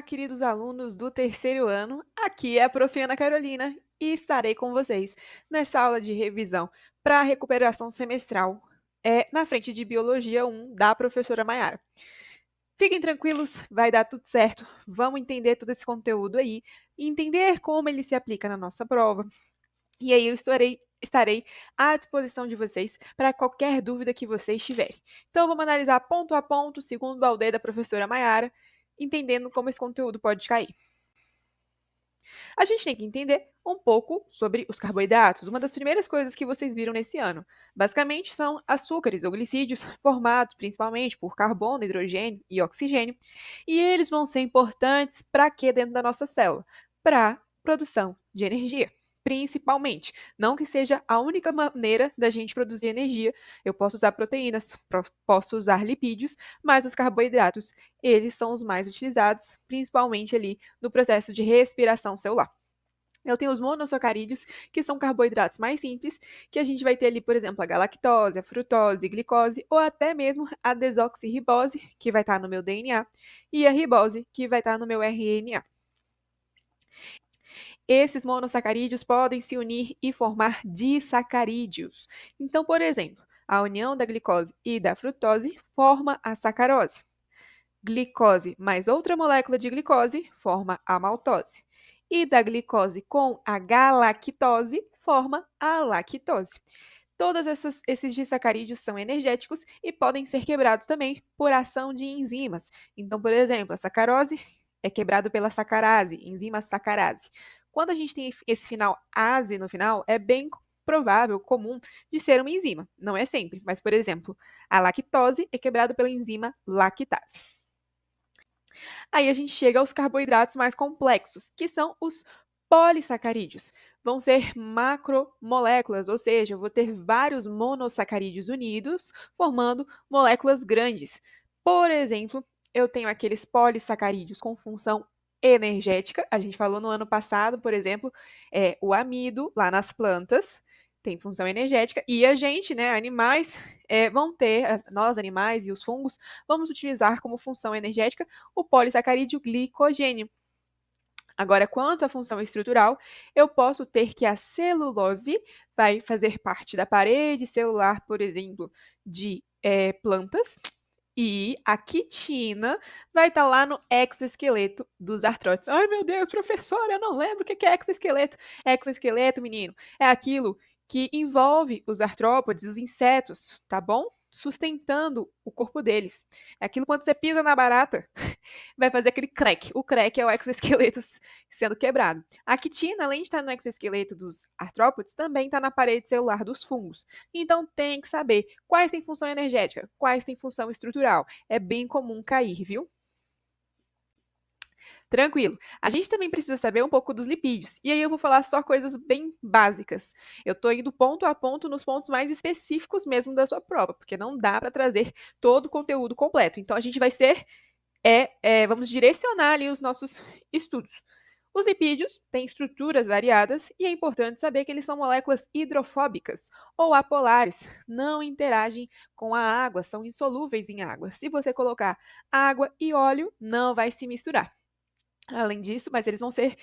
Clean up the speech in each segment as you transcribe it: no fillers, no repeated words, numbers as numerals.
queridos alunos do terceiro ano. Aqui é a Prof. Ana Carolina e estarei com vocês nessa aula de revisão para a recuperação semestral na frente de Biologia 1 da professora Maiara. Fiquem tranquilos, vai dar tudo certo. Vamos entender todo esse conteúdo aí e entender como ele se aplica na nossa prova. E aí eu estarei à disposição de vocês para qualquer dúvida que vocês tiverem. Então, vamos analisar ponto a ponto, segundo o balde da professora Maiara, entendendo como esse conteúdo pode cair. A gente tem que entender um pouco sobre os carboidratos, uma das primeiras coisas que vocês viram nesse ano. Basicamente, são açúcares ou glicídios formados principalmente por carbono, hidrogênio e oxigênio, e eles vão ser importantes para quê dentro da nossa célula? Para produção de energia. Principalmente. Não que seja a única maneira da gente produzir energia. Eu posso usar proteínas, posso usar lipídios, mas os carboidratos, eles são os mais utilizados, principalmente ali no processo de respiração celular. Eu tenho os monossacarídeos, que são carboidratos mais simples, que a gente vai ter ali, por exemplo, a galactose, a frutose, glicose, ou até mesmo a desoxirribose, que vai estar no meu DNA, e a ribose, que vai estar no meu RNA. Esses monossacarídeos podem se unir e formar disacarídeos. Então, por exemplo, a união da glicose e da frutose forma a sacarose. Glicose mais outra molécula de glicose forma a maltose. E da glicose com a galactose forma a lactose. Todos esses disacarídeos são energéticos e podem ser quebrados também por ação de enzimas. Então, por exemplo, a sacarose é quebrado pela sacarase, enzima sacarase. Quando a gente tem esse final ase no final, é bem provável, comum, de ser uma enzima. Não é sempre, mas, por exemplo, a lactose é quebrada pela enzima lactase. Aí a gente chega aos carboidratos mais complexos, que são os polissacarídeos. Vão ser macromoléculas, ou seja, eu vou ter vários monossacarídeos unidos, formando moléculas grandes. Por exemplo, eu tenho aqueles polissacarídeos com função energética. A gente falou no ano passado, por exemplo, o amido lá nas plantas tem função energética e a gente, né, animais, vão ter, nós animais e os fungos, vamos utilizar como função energética o polissacarídeo glicogênio. Agora, quanto à função estrutural, eu posso ter que a celulose vai fazer parte da parede celular, por exemplo, de plantas, e a quitina vai estar lá no exoesqueleto dos artrópodes. Ai, meu Deus, professora, eu não lembro o que é exoesqueleto. Exoesqueleto, menino, é aquilo que envolve os artrópodes, os insetos, tá bom? Sustentando o corpo deles. É aquilo quando você pisa na barata, vai fazer aquele crack. O crack é o exoesqueleto sendo quebrado. A quitina, além de estar no exoesqueleto dos artrópodes, também está na parede celular dos fungos. Então tem que saber quais têm função energética, quais têm função estrutural. É bem comum cair, viu? Tranquilo. A gente também precisa saber um pouco dos lipídios. E aí eu vou falar só coisas bem básicas. Eu estou indo ponto a ponto nos pontos mais específicos mesmo da sua prova, porque não dá para trazer todo o conteúdo completo. Então a gente vai ser vamos direcionar ali os nossos estudos. Os lipídios têm estruturas variadas e é importante saber que eles são moléculas hidrofóbicas ou apolares, não interagem com a água, são insolúveis em água. Se você colocar água e óleo, não vai se misturar. Além disso, mas eles vão ser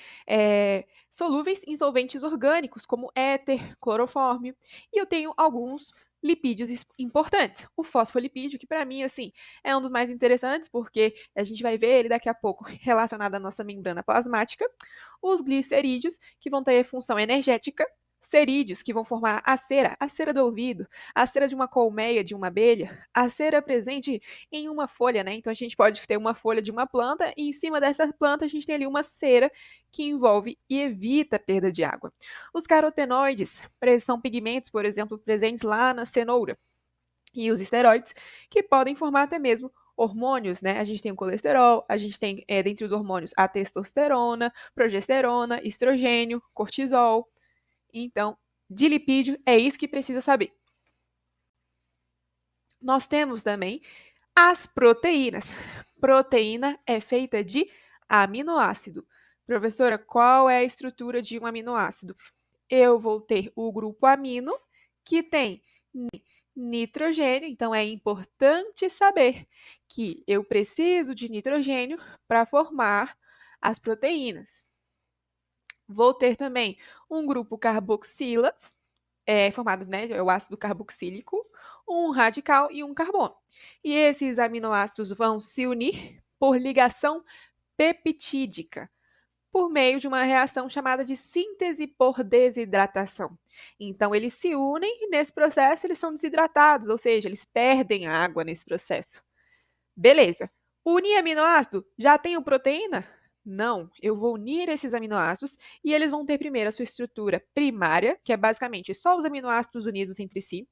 solúveis em solventes orgânicos, como éter, clorofórmio. E eu tenho alguns lipídios importantes. O fosfolipídio, que para mim, assim, é um dos mais interessantes, porque a gente vai ver ele daqui a pouco relacionado à nossa membrana plasmática. Os glicerídeos, que vão ter função energética. Cerídeos, que vão formar a cera do ouvido, a cera de uma colmeia, de uma abelha, a cera presente em uma folha, né? Então a gente pode ter uma folha de uma planta e em cima dessa planta a gente tem ali uma cera que envolve e evita a perda de água. Os carotenoides são pigmentos, por exemplo, presentes lá na cenoura. E os esteroides, que podem formar até mesmo hormônios, né? A gente tem o colesterol, a gente tem, dentre os hormônios, a testosterona, progesterona, estrogênio, cortisol. Então, de lipídio, é isso que precisa saber. Nós temos também as proteínas. Proteína é feita de aminoácido. Professora, qual é a estrutura de um aminoácido? Eu vou ter o grupo amino, que tem nitrogênio, então é importante saber que eu preciso de nitrogênio para formar as proteínas. Vou ter também um grupo carboxila, formado, né, é o ácido carboxílico, um radical e um carbono. E esses aminoácidos vão se unir por ligação peptídica, por meio de uma reação chamada de síntese por desidratação. Então, eles se unem e nesse processo eles são desidratados, ou seja, eles perdem água nesse processo. Beleza. Unir aminoácido? Já tenho proteína? Não, eu vou unir esses aminoácidos e eles vão ter primeiro a sua estrutura primária, que é basicamente só os aminoácidos unidos entre si.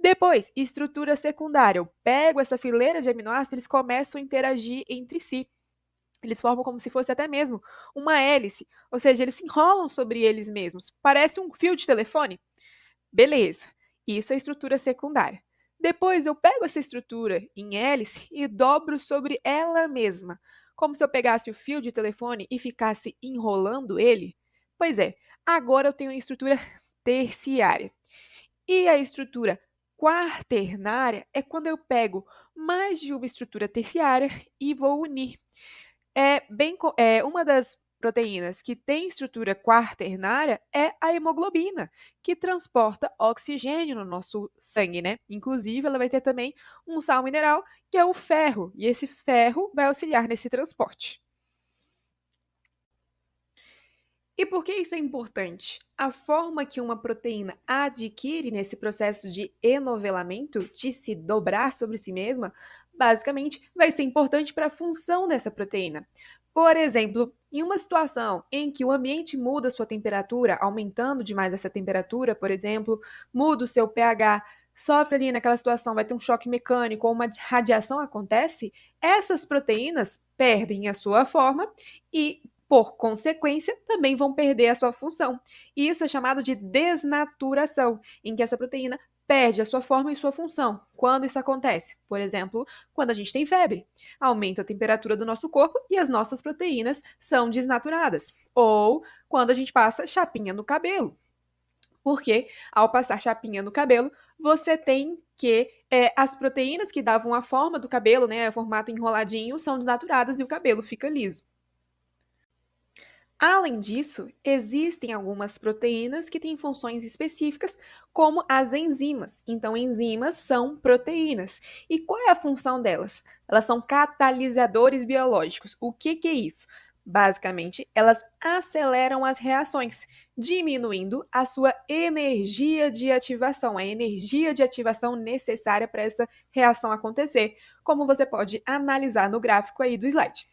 Depois, estrutura secundária. Eu pego essa fileira de aminoácidos, eles começam a interagir entre si. Eles formam como se fosse até mesmo uma hélice, ou seja, eles se enrolam sobre eles mesmos. Parece um fio de telefone. Beleza, isso é a estrutura secundária. Depois eu pego essa estrutura em hélice e dobro sobre ela mesma, como se eu pegasse o fio de telefone e ficasse enrolando ele. Pois é, agora eu tenho a estrutura terciária. E a estrutura quaternária é quando eu pego mais de uma estrutura terciária e vou unir. Uma das proteínas que tem estrutura quaternária é a hemoglobina, que transporta oxigênio no nosso sangue, né? Inclusive, ela vai ter também um sal mineral, que é o ferro, e esse ferro vai auxiliar nesse transporte. E por que isso é importante? A forma que uma proteína adquire nesse processo de enovelamento, de se dobrar sobre si mesma, basicamente vai ser importante para a função dessa proteína. Por exemplo, em uma situação em que o ambiente muda sua temperatura, aumentando demais essa temperatura, por exemplo, muda o seu pH, sofre ali naquela situação, vai ter um choque mecânico ou uma radiação acontece, essas proteínas perdem a sua forma e por consequência, também vão perder a sua função. E isso é chamado de desnaturação, em que essa proteína perde a sua forma e sua função. Quando isso acontece? Por exemplo, quando a gente tem febre. Aumenta a temperatura do nosso corpo e as nossas proteínas são desnaturadas. Ou quando a gente passa chapinha no cabelo. Porque ao passar chapinha no cabelo, você tem que as proteínas que davam a forma do cabelo, né, o formato enroladinho, são desnaturadas e o cabelo fica liso. Além disso, existem algumas proteínas que têm funções específicas, como as enzimas. Então, enzimas são proteínas. E qual é a função delas? Elas são catalisadores biológicos. O que é isso? Basicamente, elas aceleram as reações, diminuindo a sua energia de ativação, a energia de ativação necessária para essa reação acontecer, como você pode analisar no gráfico aí do slide.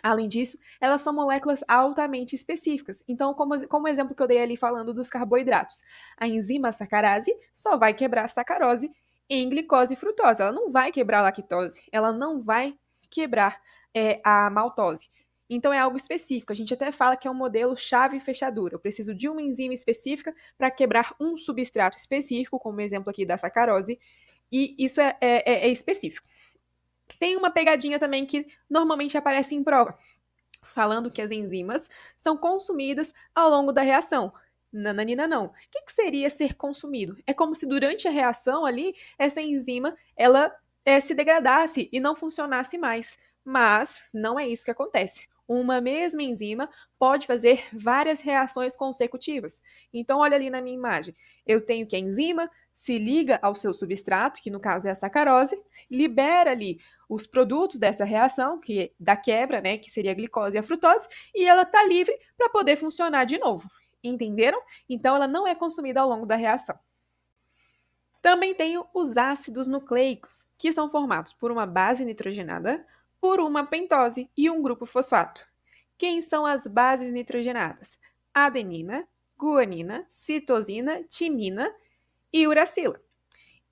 Além disso, elas são moléculas altamente específicas. Então, como o exemplo que eu dei ali falando dos carboidratos, a enzima sacarase só vai quebrar a sacarose em glicose e frutose. Ela não vai quebrar a lactose, ela não vai quebrar a maltose. Então, é algo específico. A gente até fala que é um modelo chave e fechadura. Eu preciso de uma enzima específica para quebrar um substrato específico, como o exemplo aqui da sacarose, e isso é específico. Tem uma pegadinha também que normalmente aparece em prova, falando que as enzimas são consumidas ao longo da reação. Nananina não. O que seria ser consumido? É como se durante a reação ali, essa enzima, ela se degradasse e não funcionasse mais. Mas não é isso que acontece. Uma mesma enzima pode fazer várias reações consecutivas. Então, olha ali na minha imagem. Eu tenho que a enzima se liga ao seu substrato, que no caso é a sacarose, libera ali os produtos dessa reação, que da quebra, né, que seria a glicose e a frutose, e ela está livre para poder funcionar de novo. Entenderam? Então ela não é consumida ao longo da reação. Também tenho os ácidos nucleicos, que são formados por uma base nitrogenada, por uma pentose e um grupo fosfato. Quem são as bases nitrogenadas? Adenina, guanina, citosina, timina e uracila.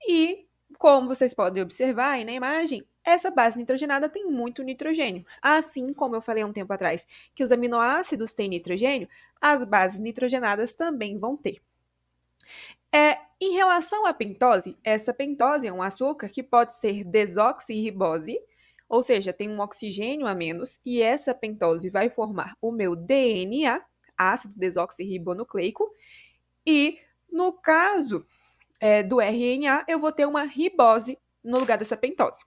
E, como vocês podem observar aí na imagem, essa base nitrogenada tem muito nitrogênio. Assim como eu falei há um tempo atrás que os aminoácidos têm nitrogênio, as bases nitrogenadas também vão ter. Em relação à pentose, essa pentose é um açúcar que pode ser desoxirribose, ou seja, tem um oxigênio a menos, e essa pentose vai formar o meu DNA, ácido desoxirribonucleico, e no caso do RNA, eu vou ter uma ribose no lugar dessa pentose.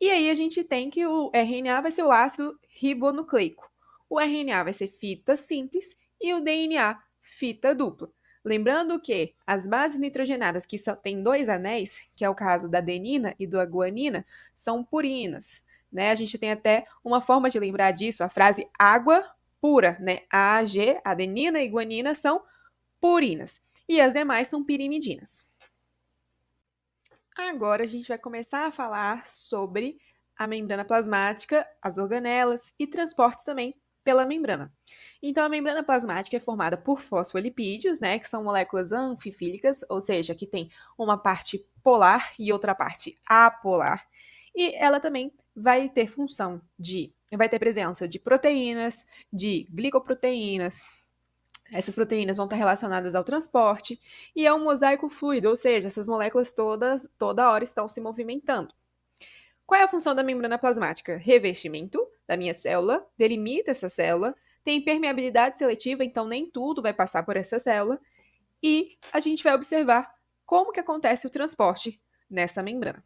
E aí a gente tem que o RNA vai ser o ácido ribonucleico. O RNA vai ser fita simples e o DNA fita dupla. Lembrando que as bases nitrogenadas que só têm 2 anéis, que é o caso da adenina e da guanina, são purinas. Né? A gente tem até uma forma de lembrar disso, a frase água pura. Né? AG, adenina e guanina são purinas. E as demais são pirimidinas. Agora a gente vai começar a falar sobre a membrana plasmática, as organelas e transportes também pela membrana. Então, a membrana plasmática é formada por fosfolipídios, né, que são moléculas anfifílicas, ou seja, que tem uma parte polar e outra parte apolar. E ela também vai ter vai ter presença de proteínas, de glicoproteínas, essas proteínas vão estar relacionadas ao transporte e é um mosaico fluido, ou seja, essas moléculas todas, toda hora estão se movimentando. Qual é a função da membrana plasmática? Revestimento da minha célula, delimita essa célula, tem permeabilidade seletiva, então nem tudo vai passar por essa célula, e a gente vai observar como que acontece o transporte nessa membrana.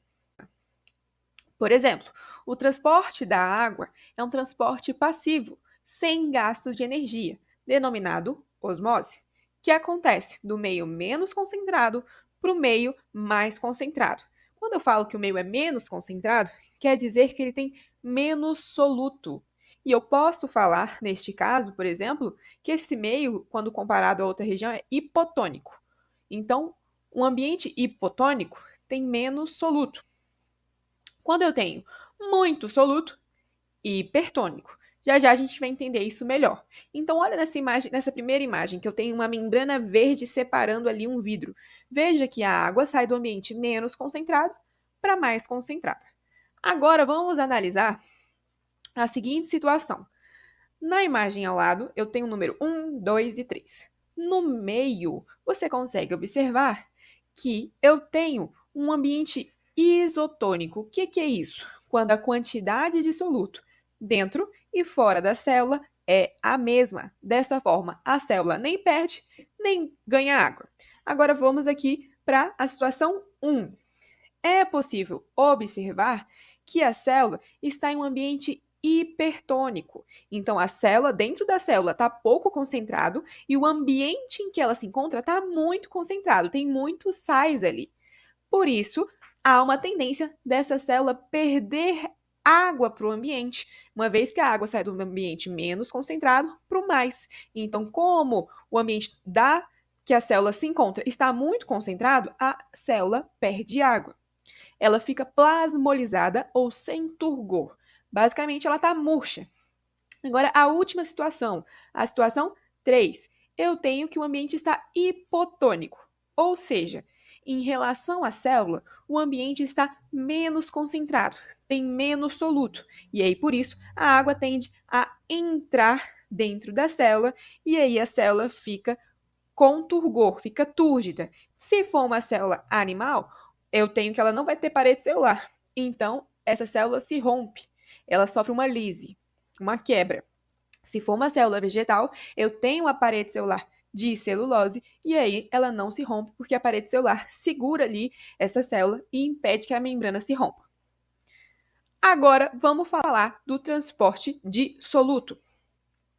Por exemplo, o transporte da água é um transporte passivo, sem gasto de energia, denominado osmose, que acontece do meio menos concentrado para o meio mais concentrado. Quando eu falo que o meio é menos concentrado, quer dizer que ele tem menos soluto. E eu posso falar, neste caso, por exemplo, que esse meio, quando comparado a outra região, é hipotônico. Então, um ambiente hipotônico tem menos soluto. Quando eu tenho muito soluto, hipertônico. Já já a gente vai entender isso melhor. Então, olha nessa imagem, nessa primeira imagem, que eu tenho uma membrana verde separando ali um vidro. Veja que a água sai do ambiente menos concentrado para mais concentrada. Agora vamos analisar a seguinte situação. Na imagem ao lado, eu tenho o número 1, 2 e 3. No meio, você consegue observar que eu tenho um ambiente isotônico. O que é isso? Quando a quantidade de soluto dentro e fora da célula é a mesma. Dessa forma, a célula nem perde, nem ganha água. Agora vamos aqui para a situação 1. É possível observar que a célula está em um ambiente hipertônico. Então, a célula, dentro da célula, está pouco concentrado e o ambiente em que ela se encontra está muito concentrado, tem muitos sais ali. Por isso, há uma tendência dessa célula perder água para o ambiente, uma vez que a água sai do ambiente menos concentrado para o mais. Então, como o ambiente que a célula se encontra está muito concentrado, a célula perde água. Ela fica plasmolizada ou sem turgor. Basicamente, ela está murcha. Agora, a última situação, a situação 3. Eu tenho que o ambiente está hipotônico, ou seja, em relação à célula, o ambiente está menos concentrado, tem menos soluto, e aí por isso a água tende a entrar dentro da célula e aí a célula fica com turgor, fica túrgida. Se for uma célula animal, eu tenho que ela não vai ter parede celular. Então, essa célula se rompe, ela sofre uma lise, uma quebra. Se for uma célula vegetal, eu tenho a parede celular de celulose e aí ela não se rompe porque a parede celular segura ali essa célula e impede que a membrana se rompa. Agora, vamos falar do transporte de soluto.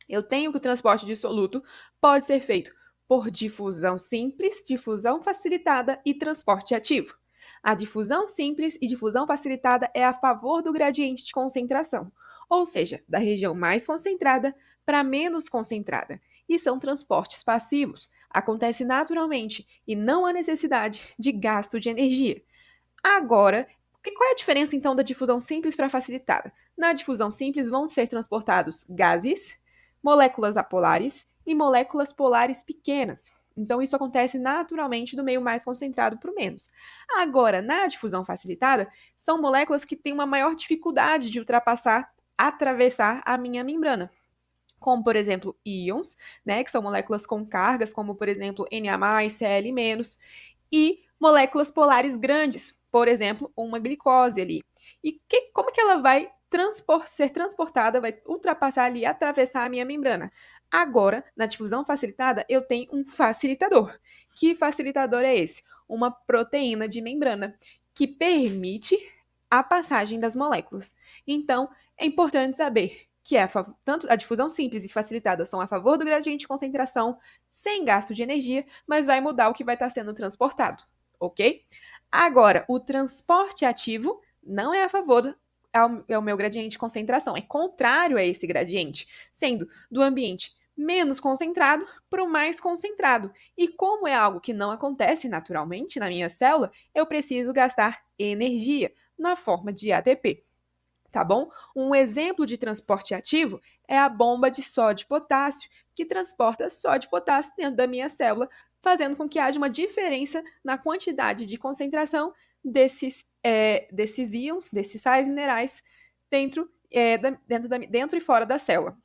Eu tenho que o transporte de soluto pode ser feito por difusão simples, difusão facilitada e transporte ativo. A difusão simples e difusão facilitada é a favor do gradiente de concentração, ou seja, da região mais concentrada para menos concentrada, e são transportes passivos, acontece naturalmente e não há necessidade de gasto de energia. Agora, qual é a diferença então da difusão simples para facilitada? Na difusão simples vão ser transportados gases, moléculas apolares e moléculas polares pequenas. Então, isso acontece naturalmente do meio mais concentrado para o menos. Agora, na difusão facilitada, são moléculas que têm uma maior dificuldade de atravessar a minha membrana. Como, por exemplo, íons, né, que são moléculas com cargas, como, por exemplo, Na+, Cl-, e moléculas polares grandes, por exemplo, uma glicose ali. E como que ela vai ser transportada, vai ultrapassar ali, atravessar a minha membrana? Agora, na difusão facilitada, eu tenho um facilitador. Que facilitador é esse? Uma proteína de membrana que permite a passagem das moléculas. Então, é importante saber que tanto a difusão simples e facilitada são a favor do gradiente de concentração, sem gasto de energia, mas vai mudar o que vai estar sendo transportado, ok? Agora, o transporte ativo não é a favor é o meu gradiente de concentração, é contrário a esse gradiente, sendo do ambiente menos concentrado para o mais concentrado. E como é algo que não acontece naturalmente na minha célula, eu preciso gastar energia na forma de ATP. Tá bom? Um exemplo de transporte ativo é a bomba de sódio e potássio, que transporta sódio e potássio dentro da minha célula, fazendo com que haja uma diferença na quantidade de concentração desses íons, desses sais minerais, dentro e fora da célula.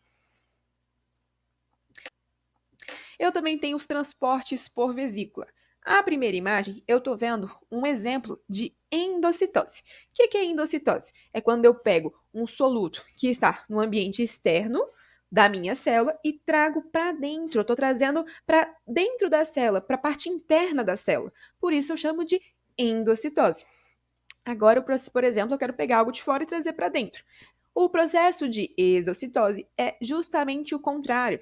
Eu também tenho os transportes por vesícula. A primeira imagem, eu estou vendo um exemplo de endocitose. O que é endocitose? É quando eu pego um soluto que está no ambiente externo da minha célula e trago para dentro. Eu estou trazendo para dentro da célula, para a parte interna da célula. Por isso eu chamo de endocitose. Agora, por exemplo, eu quero pegar algo de fora e trazer para dentro. O processo de exocitose é justamente o contrário.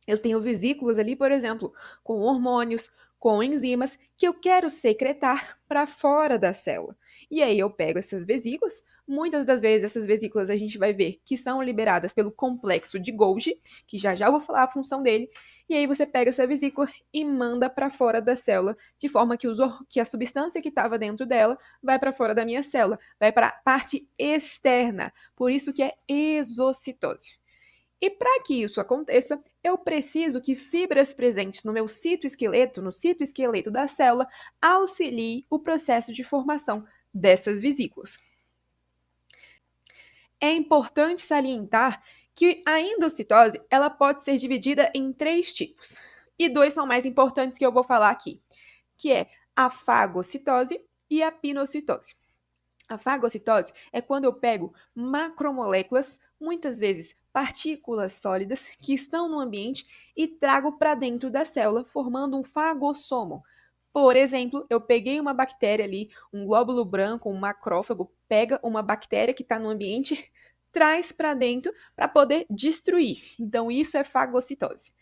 Eu tenho vesículas ali, por exemplo, com hormônios, com enzimas que eu quero secretar para fora da célula. E aí eu pego essas vesículas, muitas das vezes essas vesículas a gente vai ver que são liberadas pelo complexo de Golgi, que já já eu vou falar a função dele, e aí você pega essa vesícula e manda para fora da célula, de forma que a substância que estava dentro dela vai para fora da minha célula, vai para a parte externa. Por isso que é exocitose. E para que isso aconteça, eu preciso que fibras presentes no meu citoesqueleto, no citoesqueleto da célula, auxiliem o processo de formação dessas vesículas. É importante salientar que a endocitose ela pode ser dividida em 3 tipos. E 2 são mais importantes que eu vou falar aqui, que é a fagocitose e a pinocitose. A fagocitose é quando eu pego macromoléculas, muitas vezes partículas sólidas, que estão no ambiente e trago para dentro da célula, formando um fagossomo. Por exemplo, eu peguei uma bactéria ali, um glóbulo branco, um macrófago, pega uma bactéria que está no ambiente, traz para dentro para poder destruir. Então, isso é fagocitose.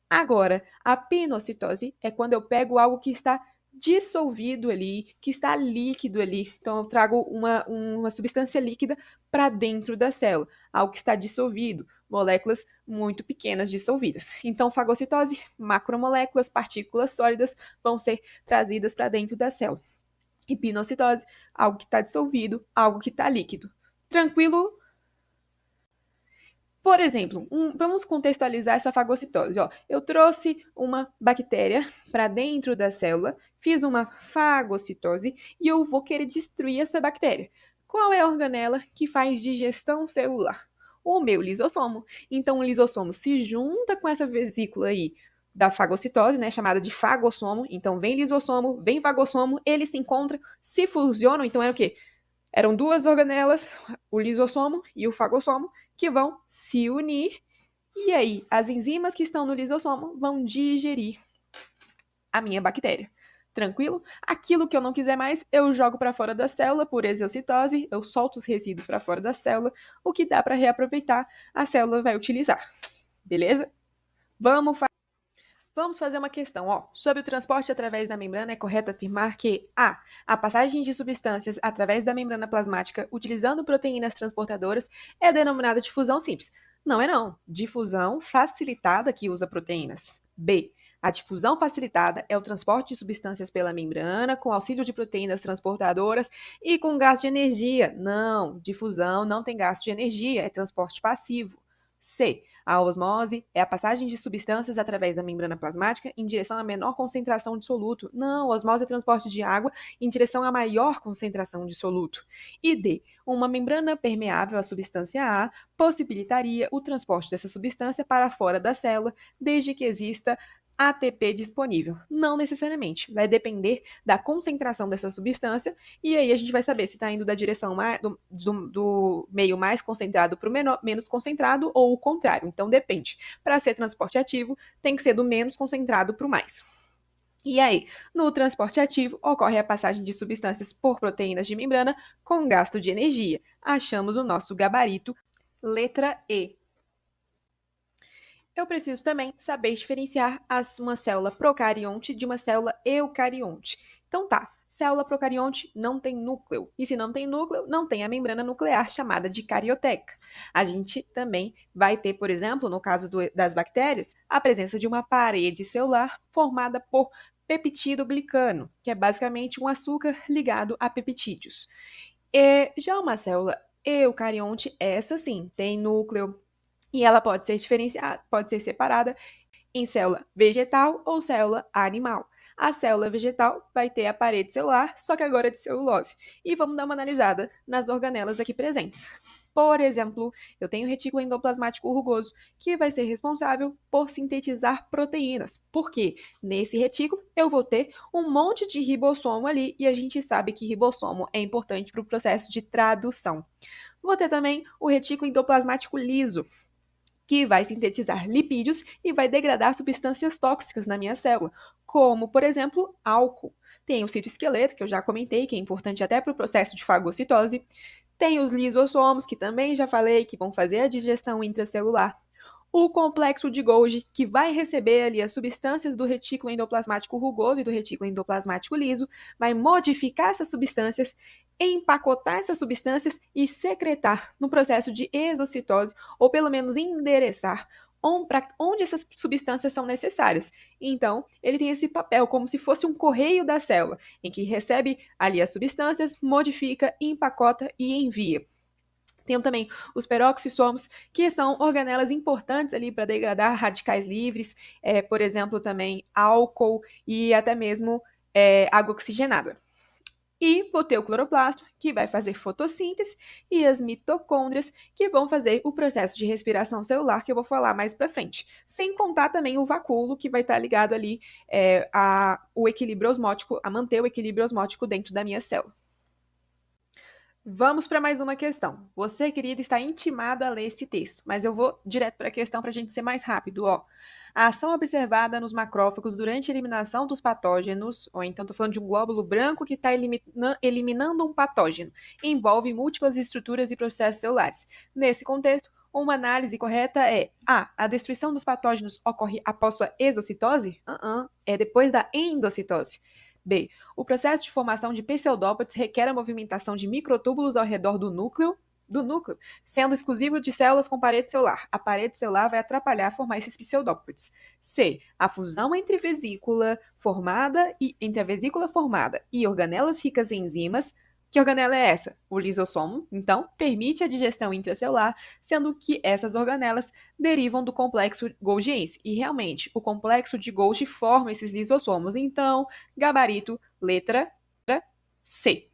Agora, a pinocitose é quando eu pego algo que está dissolvido ali, que está líquido ali. Então, eu trago uma substância líquida para dentro da célula, algo que está dissolvido, moléculas muito pequenas dissolvidas. Então, fagocitose, macromoléculas, partículas sólidas vão ser trazidas para dentro da célula. E pinocitose, algo que está dissolvido, algo que está líquido. Tranquilo? Por exemplo, vamos contextualizar essa fagocitose. Ó, eu trouxe uma bactéria para dentro da célula, fiz uma fagocitose e eu vou querer destruir essa bactéria. Qual é a organela que faz digestão celular? O meu lisossomo. Então, o lisossomo se junta com essa vesícula aí da fagocitose, né, chamada de fagossomo. Então, vem lisossomo, vem fagossomo, eles se encontram, se fusionam. Então, é o quê? Eram duas organelas, o lisossomo e o fagossomo, que vão se unir e aí as enzimas que estão no lisossomo vão digerir a minha bactéria. Tranquilo? Aquilo que eu não quiser mais, eu jogo para fora da célula por exocitose, eu solto os resíduos para fora da célula, o que dá para reaproveitar, a célula vai utilizar. Beleza? Vamos fazer uma questão. Ó, sobre o transporte através da membrana, é correto afirmar que a passagem de substâncias através da membrana plasmática utilizando proteínas transportadoras é denominada difusão simples. Não é não. Difusão facilitada que usa proteínas. B. A difusão facilitada é o transporte de substâncias pela membrana com auxílio de proteínas transportadoras e com gasto de energia. Não, difusão não tem gasto de energia, é transporte passivo. C. A osmose é a passagem de substâncias através da membrana plasmática em direção a menor concentração de soluto. Não, osmose é transporte de água em direção a maior concentração de soluto. E D. Uma membrana permeável à substância A possibilitaria o transporte dessa substância para fora da célula, desde que exista ATP disponível. Não necessariamente, vai depender da concentração dessa substância, e aí a gente vai saber se está indo da direção do meio mais concentrado para o menos concentrado ou o contrário. Então depende. Para ser transporte ativo, tem que ser do menos concentrado para o mais. E aí, no transporte ativo, ocorre a passagem de substâncias por proteínas de membrana com gasto de energia. Achamos o nosso gabarito, letra E. Eu preciso também saber diferenciar uma célula procarionte de uma célula eucarionte. Então tá, célula procarionte não tem núcleo, e se não tem núcleo, não tem a membrana nuclear chamada de carioteca. A gente também vai ter, por exemplo, no caso das bactérias, a presença de uma parede celular formada por peptidoglicano, que é basicamente um açúcar ligado a peptídeos. E já uma célula eucarionte, essa sim, tem núcleo, e ela pode ser diferenciada, pode ser separada em célula vegetal ou célula animal. A célula vegetal vai ter a parede celular, só que agora é de celulose. E vamos dar uma analisada nas organelas aqui presentes. Por exemplo, eu tenho o retículo endoplasmático rugoso, que vai ser responsável por sintetizar proteínas. Por quê? Nesse retículo eu vou ter um monte de ribossomo ali, e a gente sabe que ribossomo é importante para o processo de tradução. Vou ter também o retículo endoplasmático liso, que vai sintetizar lipídios e vai degradar substâncias tóxicas na minha célula, como, por exemplo, álcool. Tem o citoesqueleto, que eu já comentei, que é importante até para o processo de fagocitose. Tem os lisossomos, que também já falei, que vão fazer a digestão intracelular. O complexo de Golgi, que vai receber ali as substâncias do retículo endoplasmático rugoso e do retículo endoplasmático liso, vai modificar essas substâncias, empacotar essas substâncias e secretar no processo de exocitose, ou pelo menos endereçar onde essas substâncias são necessárias. Então, ele tem esse papel como se fosse um correio da célula, em que recebe ali as substâncias, modifica, empacota e envia. Temos também os peroxissomos, que são organelas importantes ali para degradar radicais livres, por exemplo, também álcool e até mesmo água oxigenada. E vou ter o cloroplasto, que vai fazer fotossíntese, e as mitocôndrias, que vão fazer o processo de respiração celular, que eu vou falar mais para frente. Sem contar também o vacúolo, que vai estar ligado ali o equilíbrio osmótico, a manter o equilíbrio osmótico dentro da minha célula. Vamos para mais uma questão. Você, querido, está intimado a ler esse texto, mas eu vou direto para a questão para a gente ser mais rápido. Ó. A ação observada nos macrófagos durante a eliminação dos patógenos, ou então estou falando de um glóbulo branco que está eliminando um patógeno, envolve múltiplas estruturas e processos celulares. Nesse contexto, uma análise correta é a destruição dos patógenos ocorre após sua exocitose? É depois da endocitose. B. O processo de formação de pseudópodes requer a movimentação de microtúbulos ao redor do núcleo, sendo exclusivo de células com parede celular. A parede celular vai atrapalhar formar esses pseudópodes. C. A fusão entre a vesícula formada e organelas ricas em enzimas. Que organela é essa? O lisossomo, então, permite a digestão intracelular, sendo que essas organelas derivam do complexo golgiense. E realmente, o complexo de Golgi forma esses lisossomos. Então, gabarito, letra C.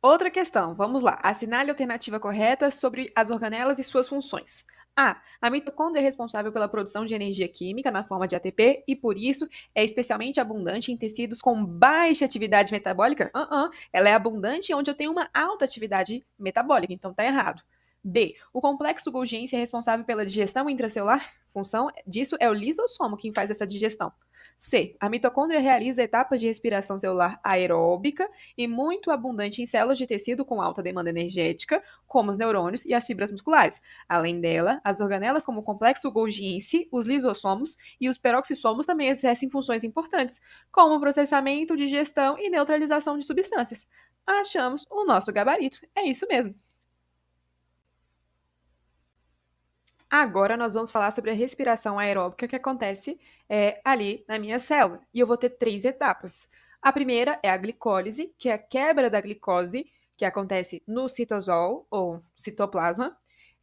Outra questão, vamos lá. Assinale a alternativa correta sobre as organelas e suas funções. A mitocôndria é responsável pela produção de energia química na forma de ATP e, por isso, é especialmente abundante em tecidos com baixa atividade metabólica? Ela é abundante onde eu tenho uma alta atividade metabólica, então tá errado. B. O complexo Golgiense é responsável pela digestão intracelular? Função disso é o lisossomo quem faz essa digestão. C. A mitocôndria realiza etapas de respiração celular aeróbica e muito abundante em células de tecido com alta demanda energética, como os neurônios e as fibras musculares. Além dela, as organelas como o complexo Golgiense, os lisossomos e os peroxissomos também exercem funções importantes, como o processamento, digestão e neutralização de substâncias. Achamos o nosso gabarito. É isso mesmo. Agora nós vamos falar sobre a respiração aeróbica que acontece ali na minha célula. E eu vou ter 3 etapas. A primeira é a glicólise, que é a quebra da glicose, que acontece no citosol, ou citoplasma.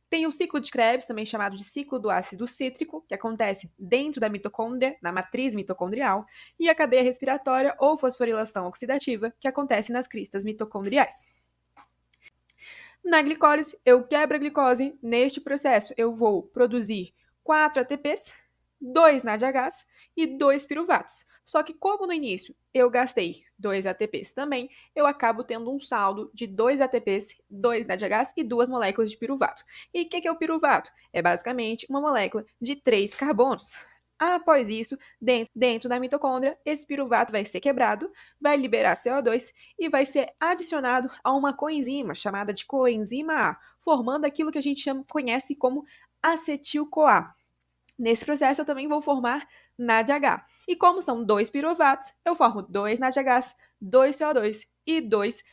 Tem o ciclo de Krebs, também chamado de ciclo do ácido cítrico, que acontece dentro da mitocôndria, na matriz mitocondrial. E a cadeia respiratória, ou fosforilação oxidativa, que acontece nas cristas mitocondriais. Na glicólise, eu quebro a glicose. Neste processo, eu vou produzir 4 ATPs, 2 NADHs e 2 piruvatos. Só que como no início eu gastei 2 ATPs também, eu acabo tendo um saldo de 2 ATPs, 2 NADHs e 2 moléculas de piruvato. E o que é o piruvato? É basicamente uma molécula de 3 carbonos. Após isso, dentro da mitocôndria, esse piruvato vai ser quebrado, vai liberar CO2 e vai ser adicionado a uma coenzima chamada de coenzima A, formando aquilo que a gente conhece como acetil-CoA. Nesse processo, eu também vou formar NADH. E como são dois piruvatos, eu formo dois NADHs, dois CO2 e dois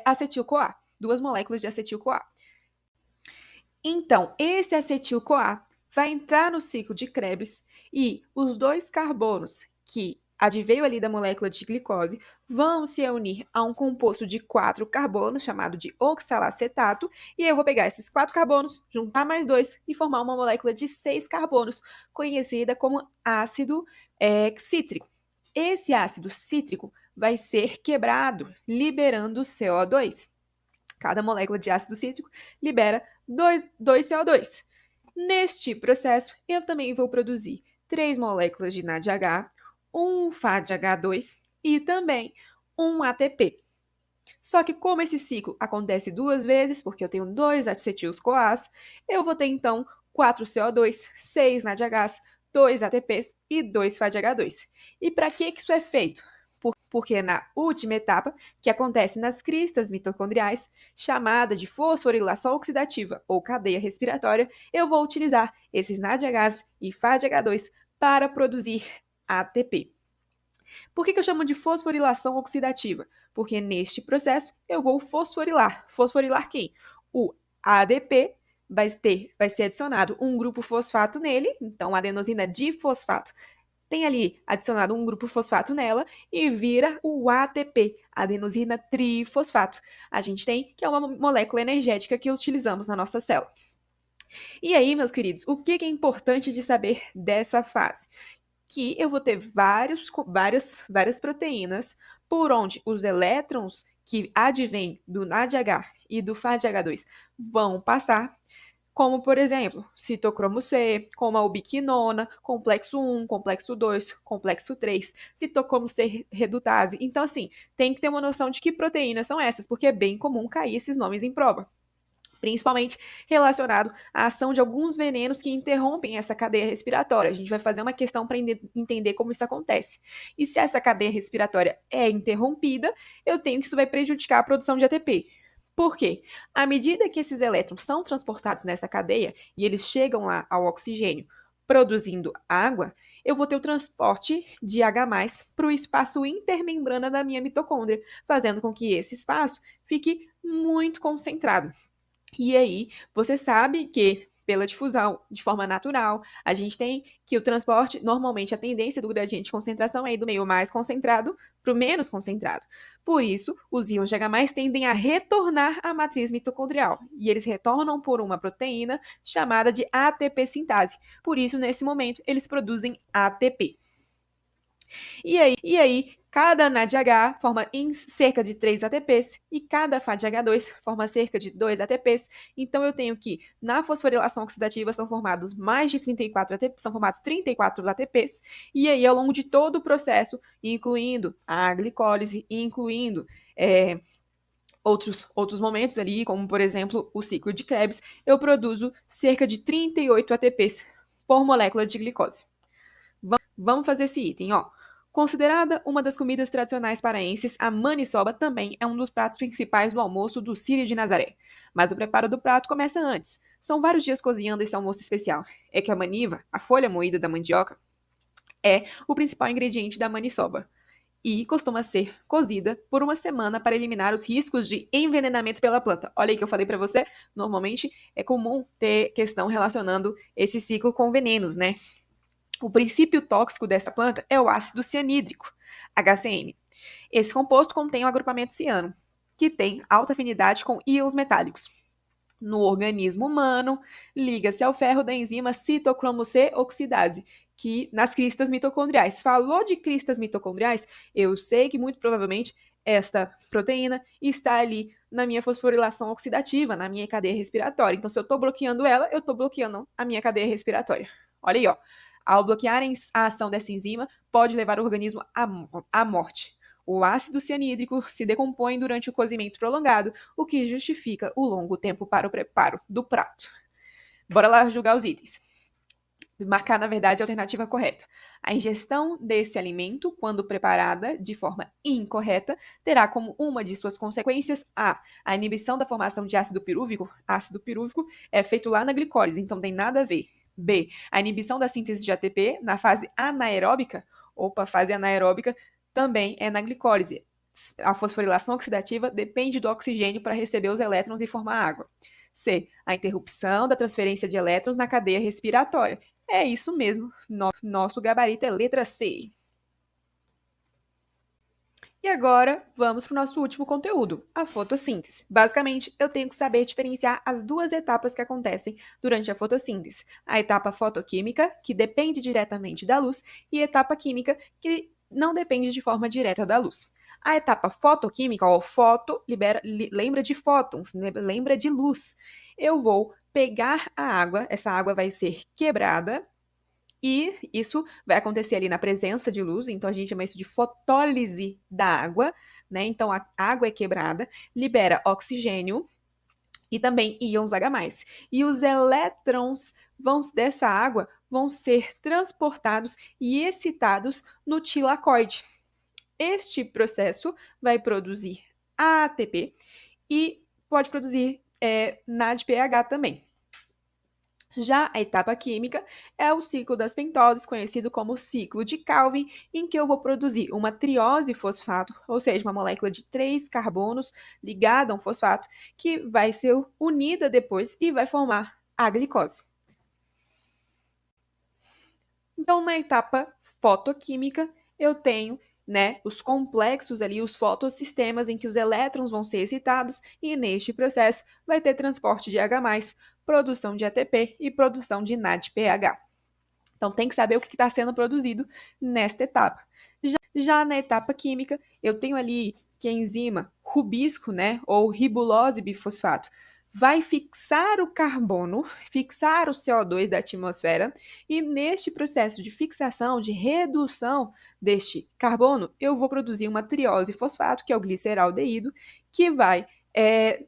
acetil-CoA, duas moléculas de acetil-CoA. Então, esse acetil-CoA vai entrar no ciclo de Krebs e os dois carbonos que adveio ali da molécula de glicose vão se unir a um composto de 4 carbonos chamado de oxalacetato e eu vou pegar esses 4 carbonos, juntar mais dois e formar uma molécula de 6 carbonos conhecida como ácido cítrico. Esse ácido cítrico vai ser quebrado, liberando CO2. Cada molécula de ácido cítrico libera 2 CO2. Neste processo, eu também vou produzir 3 moléculas de NADH, um FADH2 e também um ATP. Só que como esse ciclo acontece 2 vezes, porque eu tenho 2 acetil-CoAs, eu vou ter então 4 CO2, 6 NADHs, 2 ATPs e 2 FADH2. E para que isso é feito? Porque na última etapa, que acontece nas cristas mitocondriais, chamada de fosforilação oxidativa ou cadeia respiratória, eu vou utilizar esses NADHs e FADH2 para produzir ATP. Por que eu chamo de fosforilação oxidativa? Porque neste processo eu vou fosforilar. Fosforilar quem? O ADP vai ser adicionado um grupo fosfato nele, então adenosina difosfato tem ali adicionado um grupo fosfato nela e vira o ATP, adenosina trifosfato. A gente tem que é uma molécula energética que utilizamos na nossa célula. E aí, meus queridos, o que é importante de saber dessa fase? Que eu vou ter várias proteínas por onde os elétrons que advêm do NADH e do FADH2 vão passar, como, por exemplo, citocromo C, como a ubiquinona, complexo 1, complexo 2, complexo 3, citocromo C redutase. Então, assim, tem que ter uma noção de que proteínas são essas, porque é bem comum cair esses nomes em prova. Principalmente relacionado à ação de alguns venenos que interrompem essa cadeia respiratória. A gente vai fazer uma questão para entender como isso acontece. E se essa cadeia respiratória é interrompida, eu tenho que isso vai prejudicar a produção de ATP. Por quê? À medida que esses elétrons são transportados nessa cadeia e eles chegam lá ao oxigênio produzindo água, eu vou ter o transporte de H+ para o espaço intermembrana da minha mitocôndria, fazendo com que esse espaço fique muito concentrado. E aí, você sabe que pela difusão de forma natural, a gente tem que o transporte, normalmente a tendência do gradiente de concentração é ir do meio mais concentrado para o menos concentrado. Por isso, os íons de H+ tendem a retornar à matriz mitocondrial, e eles retornam por uma proteína chamada de ATP sintase. Por isso, nesse momento, eles produzem ATP. E aí, cada NADH forma cerca de 3 ATPs e cada FADH2 forma cerca de 2 ATPs. Então, eu tenho que, na fosforilação oxidativa, são formados mais de 34 ATPs, são formados 34 ATPs. E aí, ao longo de todo o processo, incluindo a glicólise, incluindo outros momentos ali, como, por exemplo, o ciclo de Krebs, eu produzo cerca de 38 ATPs por molécula de glicose. Vamos fazer esse item, ó. Considerada uma das comidas tradicionais paraenses, a maniçoba também é um dos pratos principais do almoço do Círio de Nazaré. Mas o preparo do prato começa antes. São vários dias cozinhando esse almoço especial. É que a maniva, a folha moída da mandioca, é o principal ingrediente da maniçoba e costuma ser cozida por uma semana para eliminar os riscos de envenenamento pela planta. Olha aí que eu falei para você, normalmente é comum ter questão relacionando esse ciclo com venenos, né? O princípio tóxico dessa planta é o ácido cianídrico, HCN. Esse composto contém o agrupamento ciano, que tem alta afinidade com íons metálicos. No organismo humano, liga-se ao ferro da enzima citocromo C oxidase, que nas cristas mitocondriais. Falou de cristas mitocondriais? Eu sei que muito provavelmente esta proteína está ali na minha fosforilação oxidativa, na minha cadeia respiratória. Então, se eu estou bloqueando ela, eu estou bloqueando a minha cadeia respiratória. Olha aí, ó. Ao bloquearem a ação dessa enzima, pode levar o organismo à morte. O ácido cianídrico se decompõe durante o cozimento prolongado, o que justifica o longo tempo para o preparo do prato. Bora lá julgar os itens. marcar, na verdade, a alternativa correta. A ingestão desse alimento, quando preparada de forma incorreta, terá como uma de suas consequências a inibição da formação de ácido pirúvico. Ácido pirúvico é feito lá na glicólise, então tem nada a ver. B, a inibição da síntese de ATP na fase anaeróbica. Opa, fase anaeróbica também é na glicólise. A fosforilação oxidativa depende do oxigênio para receber os elétrons e formar água. C, a interrupção da transferência de elétrons na cadeia respiratória. É isso mesmo, nosso gabarito é letra C. E agora, vamos para o nosso último conteúdo, a fotossíntese. Basicamente, eu tenho que saber diferenciar as duas etapas que acontecem durante a fotossíntese. A etapa fotoquímica, que depende diretamente da luz, e a etapa química, que não depende de forma direta da luz. A etapa fotoquímica, ó, lembra de fótons, lembra de luz. Eu vou pegar a água, essa água vai ser quebrada, e isso vai acontecer ali na presença de luz, então a gente chama isso de fotólise da água, né? Então a água é quebrada, libera oxigênio e também íons H+. E os elétrons dessa água vão ser transportados e excitados no tilacoide. Este processo vai produzir ATP e pode produzir NADPH também. Já a etapa química é o ciclo das pentoses, conhecido como ciclo de Calvin, em que eu vou produzir uma triose fosfato, ou seja, uma molécula de 3 carbonos ligada a um fosfato, que vai ser unida depois e vai formar a glicose. Então, na etapa fotoquímica, eu tenho os complexos ali, os fotossistemas em que os elétrons vão ser excitados e neste processo vai ter transporte de H+, produção de ATP e produção de NADPH. Então tem que saber o que está sendo produzido nesta etapa. Já na etapa química, eu tenho ali que a enzima rubisco, ou ribulose bifosfato, vai fixar o carbono, fixar o CO2 da atmosfera, e neste processo de fixação, de redução deste carbono, eu vou produzir uma triose fosfato, que é o gliceraldeído, que vai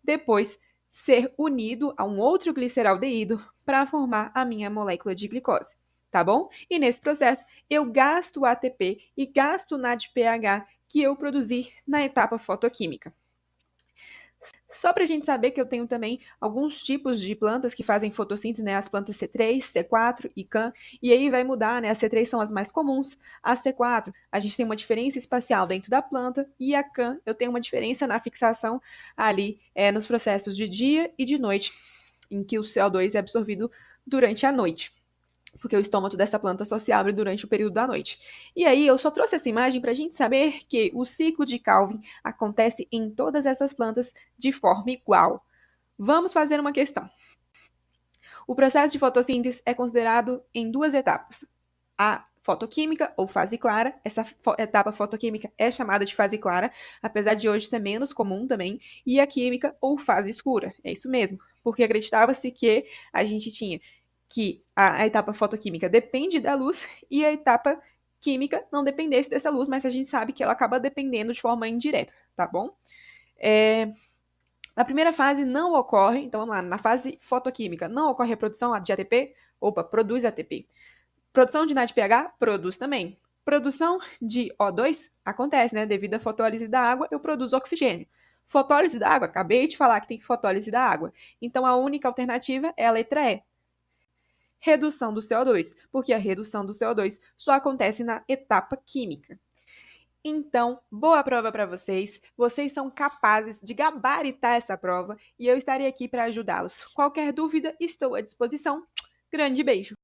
depois ser unido a um outro gliceraldeído para formar a minha molécula de glicose, tá bom? E nesse processo, eu gasto o ATP e gasto o NADPH que eu produzi na etapa fotoquímica. Só para a gente saber que eu tenho também alguns tipos de plantas que fazem fotossíntese, as plantas C3, C4 e CAN, e aí vai mudar, As C3 são as mais comuns, a C4 a gente tem uma diferença espacial dentro da planta, e a CAN eu tenho uma diferença na fixação ali nos processos de dia e de noite, em que o CO2 é absorvido durante a noite, porque o estômago dessa planta só se abre durante o período da noite. E aí eu só trouxe essa imagem para a gente saber que o ciclo de Calvin acontece em todas essas plantas de forma igual. Vamos fazer uma questão. O processo de fotossíntese é considerado em duas etapas. A fotoquímica, ou fase clara, essa etapa fotoquímica é chamada de fase clara, apesar de hoje ser menos comum também, e a química, ou fase escura, é isso mesmo, porque acreditava-se que a gente tinha que a etapa fotoquímica depende da luz e a etapa química não dependesse dessa luz, mas a gente sabe que ela acaba dependendo de forma indireta, tá bom? Na primeira fase não ocorre, então vamos lá, na fase fotoquímica não ocorre a produção de ATP, produz ATP. Produção de NADPH, produz também. Produção de O2 acontece, devido à fotólise da água, eu produzo oxigênio. Fotólise da água, acabei de falar que tem fotólise da água. Então a única alternativa é a letra E. Redução do CO2, porque a redução do CO2 só acontece na etapa química. Então, boa prova para vocês. Vocês são capazes de gabaritar essa prova e eu estarei aqui para ajudá-los. Qualquer dúvida, estou à disposição. Grande beijo!